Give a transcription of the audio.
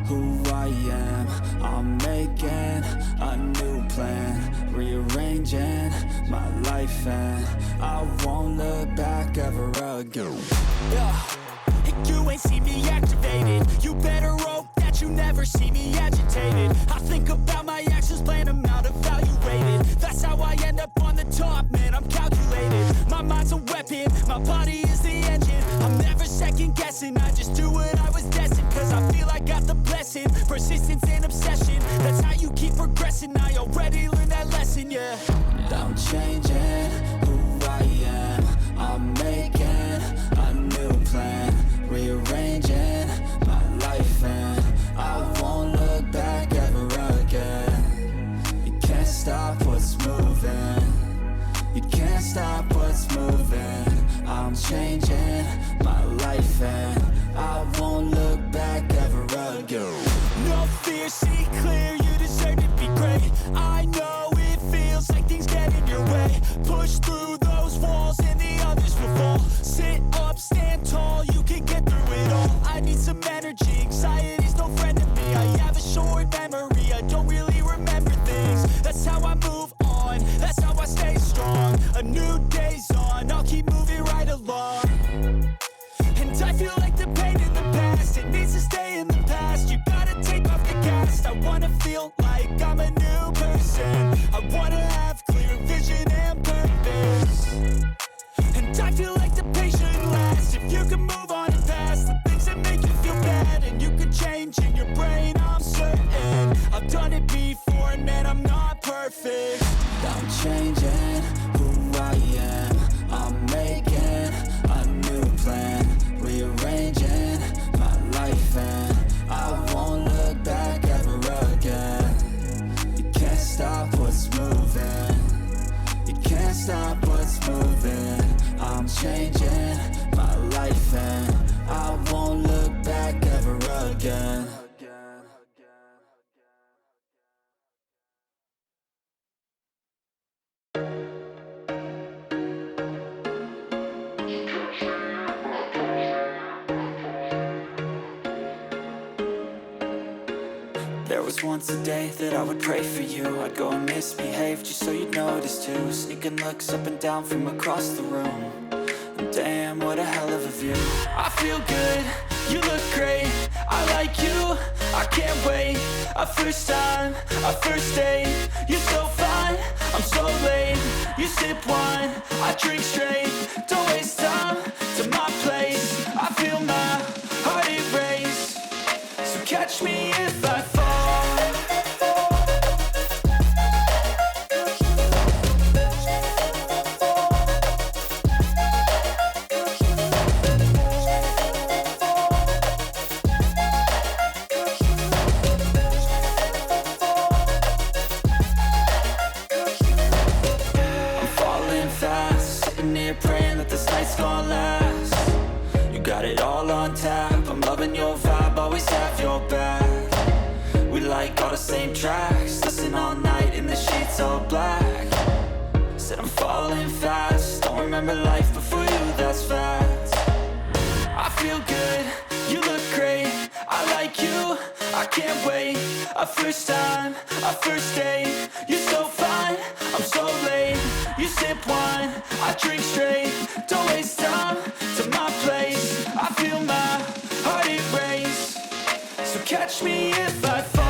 who I am. I'm making a new plan, rearranging my life, and I won't look back ever again. Yeah, you ain't see me activated. You better hope that you never see me agitated. I think about my actions, plan them out, evaluated. That's how I end up on the top, man, I'm calculated. My mind's a weapon, my body is the engine. I'm never second guessing, I just do what I was destined. Cause I feel I got the blessing, persistence and obsession. That's how you keep progressing, I already learned that lesson, yeah. I'm changing who I am. I'm making a new plan, rearranging my life, and I won't look back ever again. You can't stop what's moving. You can't stop what's moving. I'm changing my life, and I won't look back ever again. No fear, see clear, you deserve to be great. I know it feels like things get in your way. Push through those walls and the others will fall. Sit up, stand tall, you can get through it all. I need some energy, anxiety's no friend to me. I have a short memory, I don't really remember things. That's how I move on, that's how I stay strong. A new day's on, I'll keep moving right along. And I feel like the pain in the past, it needs to stay in the past. You gotta take off the cast. I wanna feel like I'm a new person. I wanna have clear vision and purpose. And I feel like the pain shouldn't last. If you can move on and past the things that make you feel bad, and you can change in your brain, I'm certain. I've done it before, and man, I'm not perfect. I'm changing who I am. I'm making a new plan, rearranging my life, and I won't look back ever again. You can't stop what's moving. You can't stop what's moving. I'm changing my life, and I won't look back ever again. There was once a day that I would pray for you. I'd go and misbehave just so you'd notice too. Sneaking looks up and down from across the room. And damn, what a hell of a view. I feel good, you look great, I like you, I can't wait. A first time, a first date, you're so fine, I'm so late. You sip wine, I drink straight. Don't waste time to my place. I feel my heart erase. So catch me if I fall. Praying that this night's gonna last. You got it all on tap, I'm loving your vibe, always have your back. We like all the same tracks, listen all night in the sheets all black. Said I'm falling fast, don't remember life before you, that's fact. I feel good, you look great, I like you, I can't wait. A first time, a first date, you're so fine, I'm so late. You sip wine, I drink straight. Don't waste time to my place. I feel my heart erase. So catch me if I fall.